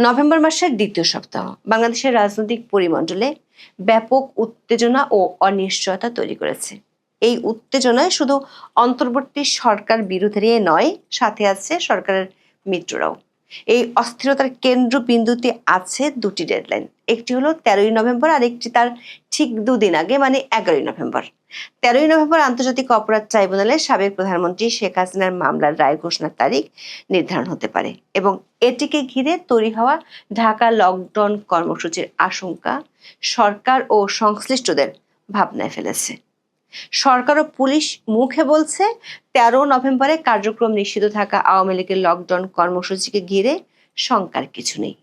November মাসের দ্বিতীয় সপ্তাহ বাংলাদেশের রাজনৈতিক পরিমণ্ডলে ব্যাপক উত্তেজনা ও অনিশ্চয়তা তৈরি করেছে। এই উত্তেজনায় শুধু অন্তর্বর্তী সরকার বিরোধীরা নয়, সাথে আছে সরকারের মিত্ররাও। এই অস্থিরতার কেন্দ্রবিন্দুতে আছে দুটি ডেডলাইন, একটি হলো 13ই নভেম্বর আর একটি তার ঠিক দুদিন আগে মানে 11ই নভেম্বর। 13ই নভেম্বর আন্তর্জাতিক অপরাধ ট্রাইব্যুনালে সাবেক প্রধানমন্ত্রী শেখ হাসিনার মামলার রায় ঘোষণার তারিখ নির্ধারণ হতে পারে এবং এটিকে ঘিরে তৈরি হওয়া ঢাকা লকডাউন কর্মসূচির আশঙ্কা সরকার ও সংশ্লিষ্টদের ভাবনায় ফেলেছে। সরকার ও পুলিশ মুখে বলছে 13 নভেম্বরে কার্যক্রম নিষিদ্ধ থাকা আওয়ামী লীগের লকডাউন কর্মসূচিকে ঘিরে শঙ্কার কিছু নেই,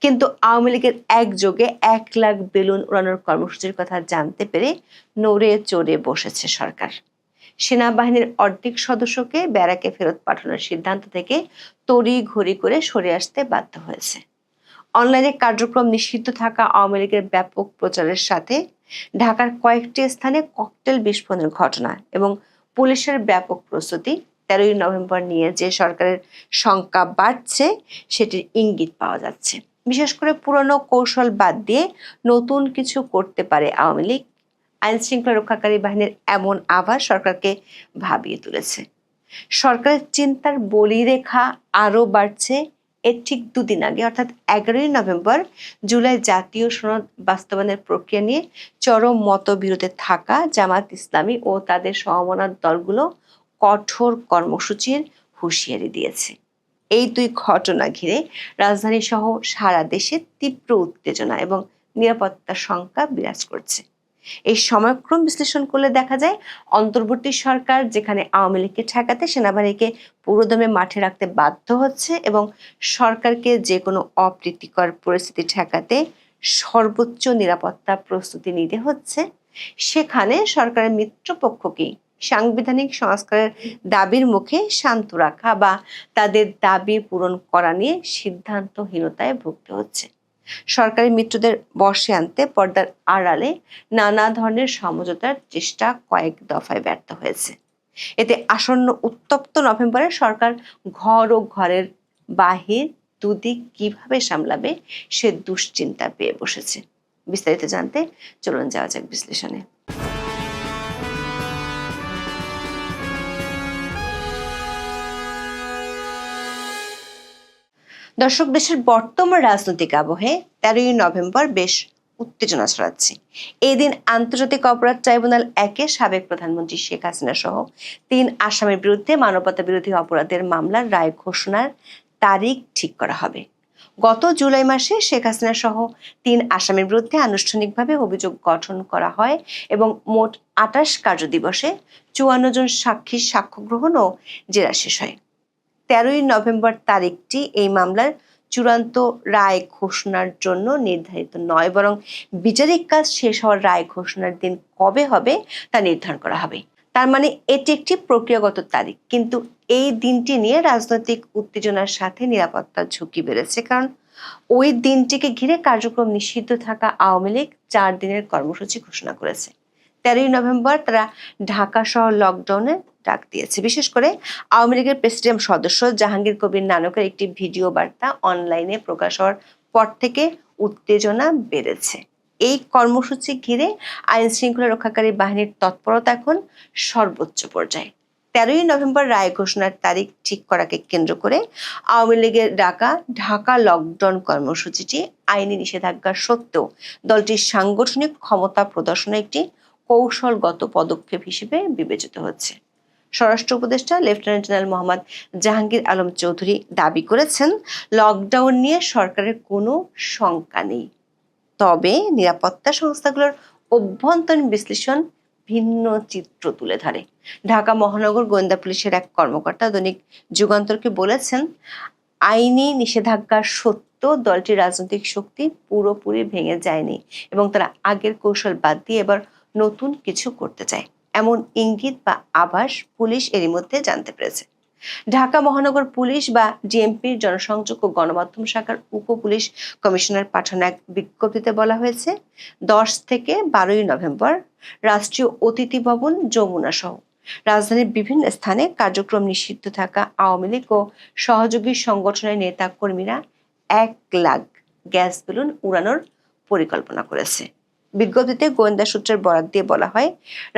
কিন্তু আওয়ামী লীগের একযোগে 1 লাখ বেলুন উড়ানোর কর্মসূচির কথা জানতে পেরে নড়ে চড়ে বসেছে সরকার। সেনাবাহিনীর অর্ধেক সদস্যকে ব্যারাকে ফেরত পাঠানোর সিদ্ধান্ত থেকে তড়িঘড়ি করে সরে আসতে বাধ্য হয়েছে। অনলাইনে কার্যক্রম নিষিদ্ধ থাকা আওয়ামী লীগের ব্যাপক প্রচারের সাথে ঢাকার কয়েকটি স্থানে ককটেল বিস্ফোরণের ঘটনা এবং পুলিশের ব্যাপক প্রস্তুতি 13ই নভেম্বর নিয়ে যে সরকারের শঙ্কা বাড়ছে সেটির ইঙ্গিত পাওয়া যাচ্ছে। বিশেষ করে পুরনো কৌশল বাদ দিয়ে নতুন কিছু করতে পারে আওয়ামী লীগ। আইন শৃঙ্খলা রক্ষাকারী বাহিনীর এমন আভাস সরকারকে ভাবিয়ে তুলেছে। সরকারের চিন্তার বলিরেখা আরো বাড়ছে এর ঠিক দুদিন আগে, অর্থাৎ 11ই নভেম্বর জুলাই জাতীয় সনদ বাস্তবায়নের প্রক্রিয়া নিয়ে চরম মতবিরোধে থাকা জামাত ইসলামী ও তাদের সমমনা দলগুলো কঠোর কর্মসূচির হুঁশিয়ারি দিয়েছে। এই দুই ঘটনা ঘিরে রাজধানী সহ সারা দেশে তীব্র উত্তেজনা এবং নিরাপত্তার শঙ্কা বিরাজ করছে। এই সময়ক্রম বিশ্লেষণ করলে দেখা যায় অন্তর্বর্তী সরকার যেখানে আওয়ামী লীগকে ঠেকাতে সেনাবাহিনীকে পুরোদমে মাঠে রাখতে বাধ্য হচ্ছে এবং সরকারকে যে কোনো অপ্রীতিকর পরিস্থিতি ঠেকাতে সর্বোচ্চ নিরাপত্তা প্রস্তুতি নিতে হচ্ছে, সেখানে সরকারের মিত্রপক্ষকে সাংবিধানিক সংস্কারের দাবির মুখে শান্ত রাখা বা তাদের দাবি পূরণ করা নিয়ে সিদ্ধান্তহীনতায় ভুগতে হচ্ছে। সরকারি মিত্রদের বশে আনতে পর্দার আড়ালে নানা ধরনের সমঝোতার চেষ্টা কয়েক দফায় ব্যর্থ হয়েছে। এতে আসন্ন উত্তপ্ত নভেম্বরে সরকার ঘর ও ঘরের বাহির দুদিক কিভাবে সামলাবে সে দুশ্চিন্তা পেয়ে বসেছে। বিস্তারিত জানতে চলুন যাওয়া যাক বিশ্লেষণে। দর্শক, দেশের বর্তমান রাজনৈতিক আবহে 13ই নভেম্বর বেশ উত্তেজনা ছড়াচ্ছে। এই দিন আন্তর্জাতিক অপরাধ ট্রাইব্যুনাল 1-এ সাবেক প্রধানমন্ত্রী শেখ হাসিনা সহ 3 আসামির বিরুদ্ধে মানবতা বিরোধী অপরাধের মামলার রায় ঘোষণার তারিখ ঠিক করা হবে। গত জুলাই মাসে শেখ হাসিনা সহ 3 আসামির বিরুদ্ধে আনুষ্ঠানিকভাবে অভিযোগ গঠন করা হয় এবং মোট 28 কার্যদিবসে 54 জন সাক্ষীর সাক্ষ্য গ্রহণ ও জেরা শেষ হয়। 13ই নভেম্বর তারিখটি এই মামলার চূড়ান্ত রায় ঘোষণার জন্য নির্ধারিত নয়, বরং বিচারিক কাজ শেষ হওয়ার রায় ঘোষণার দিন কবে হবে তা নির্ধারণ করা হবে। তার মানে এটি একটি প্রক্রিয়াগত তারিখ, কিন্তু এই দিনটি নিয়ে রাজনৈতিক উত্তেজনার সাথে নিরাপত্তার ঝুঁকি বেড়েছে, কারণ ওই দিনটিকে ঘিরে কার্যক্রম নিষিদ্ধ থাকা আওয়ামী লীগ 4 দিনের কর্মসূচি ঘোষণা করেছে। 13ই নভেম্বর তারা ঢাকা শহর লকডাউনে ডাক দিয়েছে। বিশেষ করে আওয়ামী লীগের প্রেসিডিয়াম সদস্য জাহাঙ্গীর কবির নানকের একটি ভিডিও বার্তা অনলাইনে প্রকাশ হওয়ার পর থেকে উত্তেজনা বেড়েছে। এই কর্মসূচি ঘিরে আইন শৃঙ্খলা রক্ষাকারী বাহিনীর তৎপরতা এখন সর্বোচ্চ পর্যায়ে। 13ই নভেম্বর রায় ঘোষণার তারিখ ঠিক করাকে কেন্দ্র করে আওয়ামী লীগের ডাকা ঢাকা লকডাউন কর্মসূচিটি আইনি নিষেধাজ্ঞা সত্ত্বেও দলটির সাংগঠনিক ক্ষমতা প্রদর্শনের একটি কৌশলগত পদক্ষেপ হিসেবে বিবেচিত হচ্ছে। স্বরাষ্ট্র উপদেষ্টা লেফটেন্যান্ট জেনারেল মোহাম্মদ জাহাঙ্গীর আলম চৌধুরী দাবি করেছেন, লকডাউন নিয়ে সরকারের কোনো শঙ্কা নেই, তবে নিরাপত্তা সংস্থাগুলোর অভ্যন্তরীণ বিশ্লেষণ ভিন্ন চিত্র তুলে ধরে। ঢাকা মহানগর গোয়েন্দা পুলিশের এক কর্মকর্তা দৈনিক যুগান্তরকে বলেছেন, আইনি নিষেধাজ্ঞা সত্ত্বেও দলটির রাজনৈতিক শক্তি পুরোপুরি ভেঙে যায়নি এবং তারা আগের কৌশল বাদ দিয়ে এবার নতুন কিছু করতে চায়, এমন ইঙ্গিত বা আভাস পুলিশ এরই মধ্যে জানতে পেরেছে। ঢাকা মহানগর পুলিশ বা ডিএমপির জনসংযোগ ও গণমাধ্যম শাখার উপ পুলিশ কমিশনার পাঠানো এক বিজ্ঞপ্তিতে বলা হয়েছে, 10 থেকে 12ই নভেম্বর রাষ্ট্রীয় অতিথি ভবন যমুনা সহ রাজধানীর বিভিন্ন স্থানে কার্যক্রম নিষিদ্ধ থাকা আওয়ামী লীগ ও সহযোগী সংগঠনের নেতা কর্মীরা 1 লাখ গ্যাস বেলুন উড়ানোর পরিকল্পনা করেছে। বিজ্ঞপ্তিতে গোয়েন্দা সূত্রের বরাত দিয়ে বলা হয়,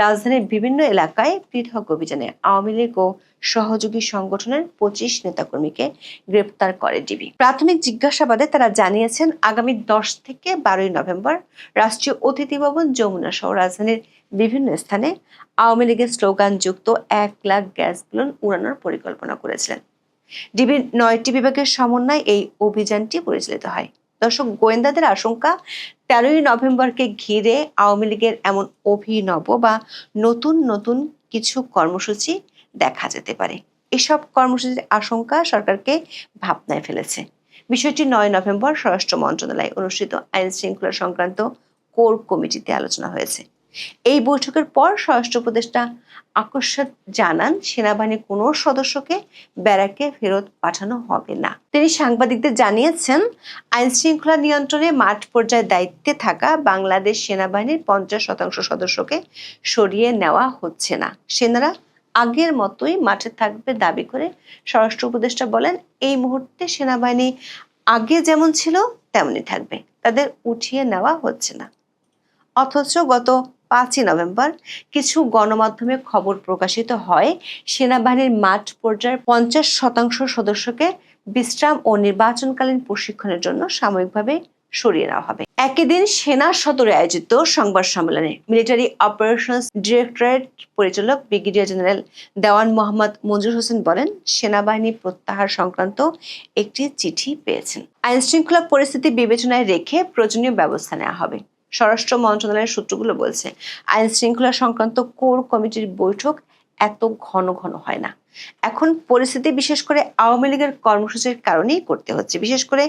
রাজধানীর বিভিন্ন এলাকায় পৃথক অভিযানে আওয়ামী লীগ ও সহযোগী সংগঠনের 25 নেতাকর্মীকে গ্রেপ্তার করে ডিবি। প্রাথমিক জিজ্ঞাসাবাদে তারা জানিয়েছেন, আগামী 10 থেকে 12 নভেম্বর রাষ্ট্রীয় অতিথি ভবন, যমুনা সহ রাজধানীর বিভিন্ন স্থানে আওয়ামী লীগের স্লোগান যুক্ত 1 লাখ গ্যাস বেলুন উড়ানোর পরিকল্পনা করেছিলেন। ডিবির 9টি বিভাগের সমন্বয়ে এই অভিযানটি পরিচালিত হয়। দর্শক, গোয়েন্দাদের আশঙ্কা 13 নভেম্বরকে ঘিরে আওয়ামী লীগের এমন অভিনব বা নতুন নতুন কিছু কর্মসূচি দেখা যেতে পারে। এসব কর্মসূচির আশঙ্কা সরকারকে ভাবনায় ফেলেছে। বিষয়টি 9 নভেম্বর স্বরাষ্ট্র মন্ত্রণালয়ে অনুষ্ঠিত আইন শৃঙ্খলা সংক্রান্ত কোর কমিটিতে আলোচনা হয়েছে। এই বৈঠকের পর স্বরাষ্ট্র উপদেষ্টা আকস্মাৎ জানান, সেনাবাহিনীর কোনো সদস্যকে ব্যারাকে ফেরত পাঠানো হবে না। তিনি সাংবাদিকদের জানিয়েছেন, আইন শৃঙ্খলা নিয়ন্ত্রণে মাঠ পর্যায়ে দায়িত্বে থাকা বাংলাদেশ সেনাবাহিনীর 50% সদস্যকে সরিয়ে নেওয়া হচ্ছে না। সেনারা আগের মতোই মাঠে থাকবে দাবি করে স্বরাষ্ট্র উপদেষ্টা বলেন, এই মুহূর্তে সেনাবাহিনী আগে যেমন ছিল তেমনই থাকবে, তাদের উঠিয়ে নেওয়া হচ্ছে না। অথচ গত 5 নভেম্বর কিছু গণমাধ্যমে খবর প্রকাশিত হয়, সেনাবাহিনীর মাঠ পর্যায়ের 50% সদস্যকে বিশ্রাম ও নির্বাচনকালীন প্রশিক্ষণের জন্য সাময়িকভাবে সরিয়ে নেওয়া হবে। একই দিন সেনা সদরে আয়োজিত সংবাদ সম্মেলনে মিলিটারি অপারেশনস ডিরেক্টরেট পরিচালক ব্রিগেডিয়ার জেনারেল দেওয়ান মোহাম্মদ মঞ্জুর হোসেন বলেন, সেনাবাহিনী প্রত্যাহার সংক্রান্ত একটি চিঠি পেয়েছেন। আইন শৃঙ্খলা পরিস্থিতি বিবেচনায় রেখে প্রয়োজনীয় ব্যবস্থা নেওয়া হবে। স্বরাষ্ট্র মন্ত্রণালয়ের সূত্রগুলো বলছে, আইন শৃঙ্খলা সংক্রান্ত কোর কমিটির বৈঠক এত ঘন ঘন হয় না। এখন পরিস্থিতি বিশেষ করে আওয়ামী লীগের কর্মসূচির কারণেই করতে হচ্ছে। বিশেষ করে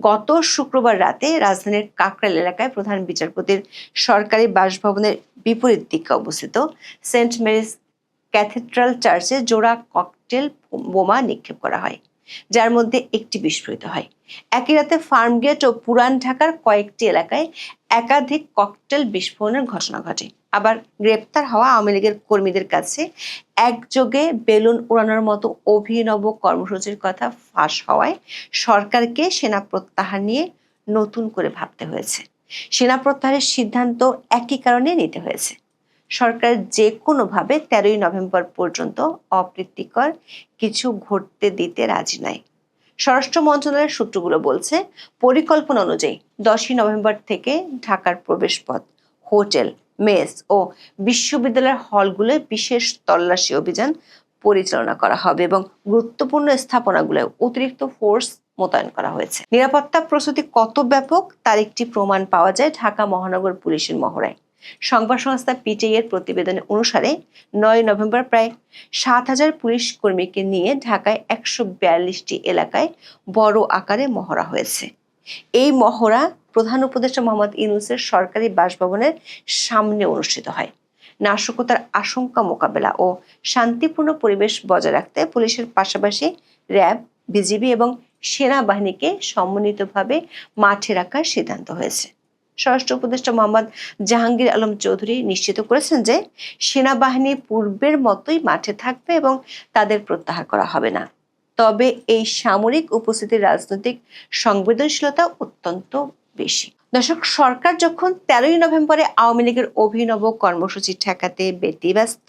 গত শুক্রবার রাতে রাজধানীর কাকরাইল এলাকায় প্রধান বিচারপতির সরকারি বাসভবনের বিপরীত দিকে অবস্থিত সেন্ট মেরিস ক্যাথেড্রাল চার্চে জোড়া ককটেল বোমা নিক্ষেপ করা হয়, যার মধ্যে একটি বিস্ফোরিত হয়। একই রাতে ফার্মগেট ও পুরান ঢাকার কয়েকটি এলাকায় একাধিক ককটেল বিস্ফোরণের ঘটনা ঘটে। আবার গ্রেপ্তার হওয়া আওয়ামী লীগের কর্মীদের কাছে একযোগে বেলুন উড়ানোর মতো অভিনব কর্মসূচির কথা ফাঁস হওয়ায় সরকারকে সেনা প্রত্যাহার নিয়ে নতুন করে ভাবতে হয়েছে। সেনা প্রত্যাহারের সিদ্ধান্ত একই কারণে নিতে হয়েছে। সরকার যে কোনোভাবে 13 নভেম্বর পর্যন্ত অপ্রীতিকর কিছু ঘটতে দিতে রাজি নয়। স্বরাষ্ট্র মন্ত্রণালয়ের সূত্রগুলো বলছে, পরিকল্পনা অনুযায়ী 10 নভেম্বর থেকে ঢাকার প্রবেশপথ, হোটেল, মেস ও বিশ্ববিদ্যালয়ের হলগুলোয় বিশেষ তল্লাশি অভিযান পরিচালনা করা হবে এবং গুরুত্বপূর্ণ স্থাপনাগুলোয় অতিরিক্ত ফোর্স মোতায়েন করা হয়েছে। নিরাপত্তা প্রস্তুতি কত ব্যাপক তার একটি প্রমাণ পাওয়া যায় ঢাকা মহানগর পুলিশের মহড়ায়। সংবাদ সংস্থা পিটিআই এর প্রতিবেদন অনুসারে 9 নভেম্বর প্রায় 7,000 পুলিশ কর্মীকে নিয়ে ঢাকায় 142টি এলাকায় বড় আকারে মহড়া হয়েছে। এই মহড়া প্রধান উপদেষ্টা মোহাম্মদ ইউনূসের সরকারি বাসভবনের সামনে অনুষ্ঠিত হয়। নাশকতার আশঙ্কা মোকাবেলা ও শান্তিপূর্ণ পরিবেশ বজায় রাখতে পুলিশের পাশাপাশি র্যাব, বিজিবি এবং সেনাবাহিনীকে সমন্বিতভাবে মাঠে রাখার সিদ্ধান্ত হয়েছে। স্বরাষ্ট্র উপদেষ্টা মোহাম্মদ জাহাঙ্গীর আলম চৌধুরী নিশ্চিত করেছেন যে সেনাবাহিনী পূর্বের মতোই মাঠে থাকবে এবং তাদের প্রত্যাহার করা হবে না। তবে এই সামরিক উপস্থিতির রাজনৈতিক সংবেদনশীলতা অত্যন্ত বেশি। দর্শক, সরকার যখন 13 নভেম্বরে আওয়ামী লীগের অভিনব কর্মসূচি ঠেকাতে ব্যতিব্যস্ত,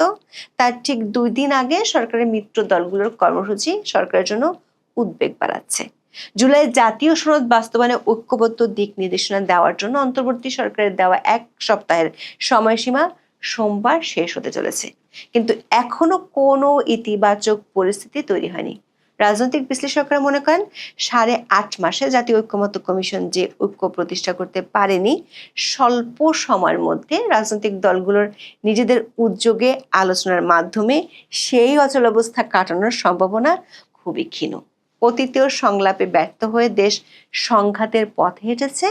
তার ঠিক 2 দিন আগে সরকারের মিত্র দলগুলোর কর্মসূচি সরকারের জন্য উদ্বেগ বাড়াচ্ছে। জুলাই জাতীয় সনদ বাস্তবায়নে ঐক্যবদ্ধ দিক নির্দেশনা দেওয়ার জন্য অন্তর্বর্তী সরকারের দেওয়া 1 সপ্তাহের সময়সীমা সোমবার শেষ হতে চলেছে, কিন্তু এখনো কোনো ইতিবাচক পরিস্থিতি তৈরি হয়নি। রাজনৈতিক বিশ্লেষকরা মনে করেন, 8.5 মাসে জাতীয় ঐক্যমত্য কমিশন যে ঐক্য প্রতিষ্ঠা করতে পারেনি, স্বল্প সময়ের মধ্যে রাজনৈতিক দলগুলোর নিজেদের উদ্যোগে আলোচনার মাধ্যমে সেই অচলাবস্থা কাটানোর সম্ভাবনা খুবই ক্ষীণ। অতীতীয় সংলাপে ব্যর্থ হয়ে দেশ সংঘাতের পথে হেঁটেছে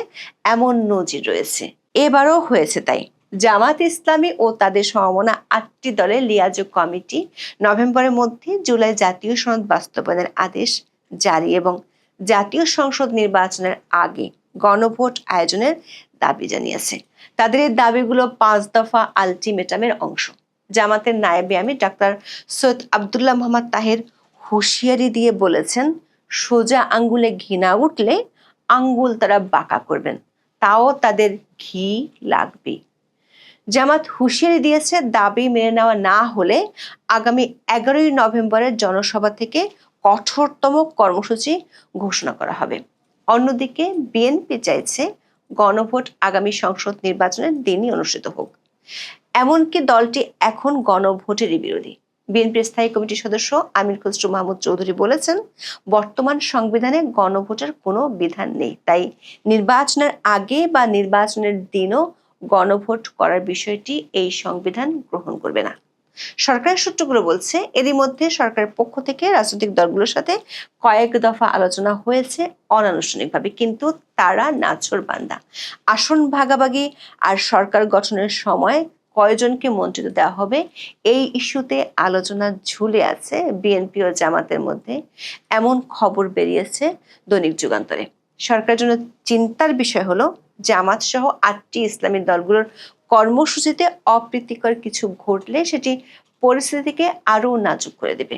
এমন নজির রয়েছে, এবারও হয়েছে তাই। জামাত ইসলামী ও তাদের সমমনা 8টি দলের লিয়াজো কমিটি নভেম্বরের মধ্যে জুলাই জাতীয় সনদ বাস্তবায়নের আদেশ জারি এবং জাতীয় সংসদ নির্বাচনের আগে গণভোট আয়োজনের দাবি জানিয়েছে। তাদের এই দাবিগুলো 5 দফা আলটিমেটামের অংশ। জামাতের নায়েবে আমির ডাক্তার সৈয়দ আব্দুল্লাহ মোহাম্মদ তাহের হুঁশিয়ারি দিয়ে বলেছেন, সোজা আঙ্গুলে ঘি না উঠলে আঙ্গুল তারা বাঁকা করবেন, তাও তাদের ঘি লাগবে। জামাত হুঁশিয়ারি দিয়েছে, দাবি মেনে নেওয়া না হলে আগামী 11ই নভেম্বরের জনসভা থেকে কঠোরতম কর্মসূচি ঘোষণা করা হবে। অন্যদিকে বিএনপি চাইছে গণভোট আগামী সংসদ নির্বাচনের দিনই অনুষ্ঠিত হোক। এমনকি দলটি এখন গণভোটেরই বিরোধী। বিএনপির স্থায়ী কমিটির সদস্য আমির খসরু মাহমুদ চৌধুরী বলেছেন, বর্তমান সংবিধানে গণভোটের কোনো বিধান নেই, তাই নির্বাচনের আগে বা নির্বাচনের দিনও গণভোট করার বিষয়টি এই সংবিধান গ্রহণ করবে না। সরকারের সূত্রগুলো বলছে, এরই মধ্যে সরকারের পক্ষ থেকে রাজনৈতিক দলগুলোর সাথে কয়েক দফা আলোচনা হয়েছে অনানুষ্ঠানিকভাবে, কিন্তু তারা নাছোড়বান্দা। আসন ভাগাভাগি আর সরকার গঠনের সময় কয়জনকে মন্ত্রিত্ব দেওয়া হবে, এই ইস্যুতে আলোচনা ঝুলে আছে বিএনপি ও জামাতের মধ্যে, এমন খবর বেরিয়েছে দৈনিক যুগান্তরে। সরকারের জন্য চিন্তার বিষয় হলো, জামাত সহ 8টি ইসলামী দলগুলোর কর্মসূচিতে অপ্রীতিকর কিছু ঘটলে সেটি পরিস্থিতিকে আরো নাজুক করে দেবে।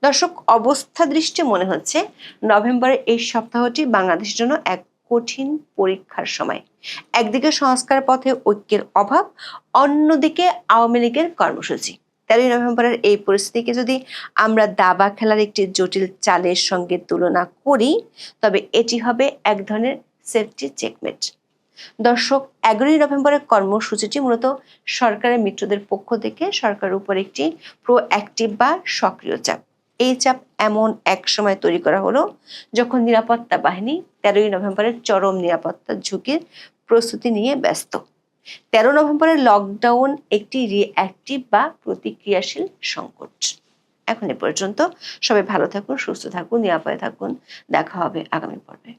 দর্শক, অবস্থা দৃষ্টি মনে হচ্ছে নভেম্বরের এই সপ্তাহটি বাংলাদেশের জন্য এক কঠিন পরীক্ষার সময়। একদিকে সংস্কার পথে ঐক্যের অভাব, অন্যদিকে আওয়ামী লীগের কর্মসূচি। 13ই নভেম্বরের এই পরিস্থিতিকে যদি আমরা দাবা খেলার একটি জটিল চালের সঙ্গে তুলনা করি, তবে এটি হবে এক ধরনের সেফটি চেকমেট। দর্শক, 11ই নভেম্বরের কর্মসূচিটি মূলত সরকারের মিত্রদের পক্ষ থেকে সরকারের উপর একটি প্রোঅ্যাক্টিভ বা সক্রিয় চাপ। এই চাপ এমন এক সময় তৈরি করা হলো যখন নিরাপত্তা বাহিনী 13ই নভেম্বরের চরম নিরাপত্তা ঝুঁকির প্রস্তুতি নিয়ে ব্যস্ত। 13 নভেম্বরের লকডাউন একটি রিঅ্যাক্টিভ বা প্রতিক্রিয়াশীল সংকট। এখন এ পর্যন্ত। সবাই ভালো থাকুন, সুস্থ থাকুন, নিরাপদে থাকুন। দেখা হবে আগামী পর্বে।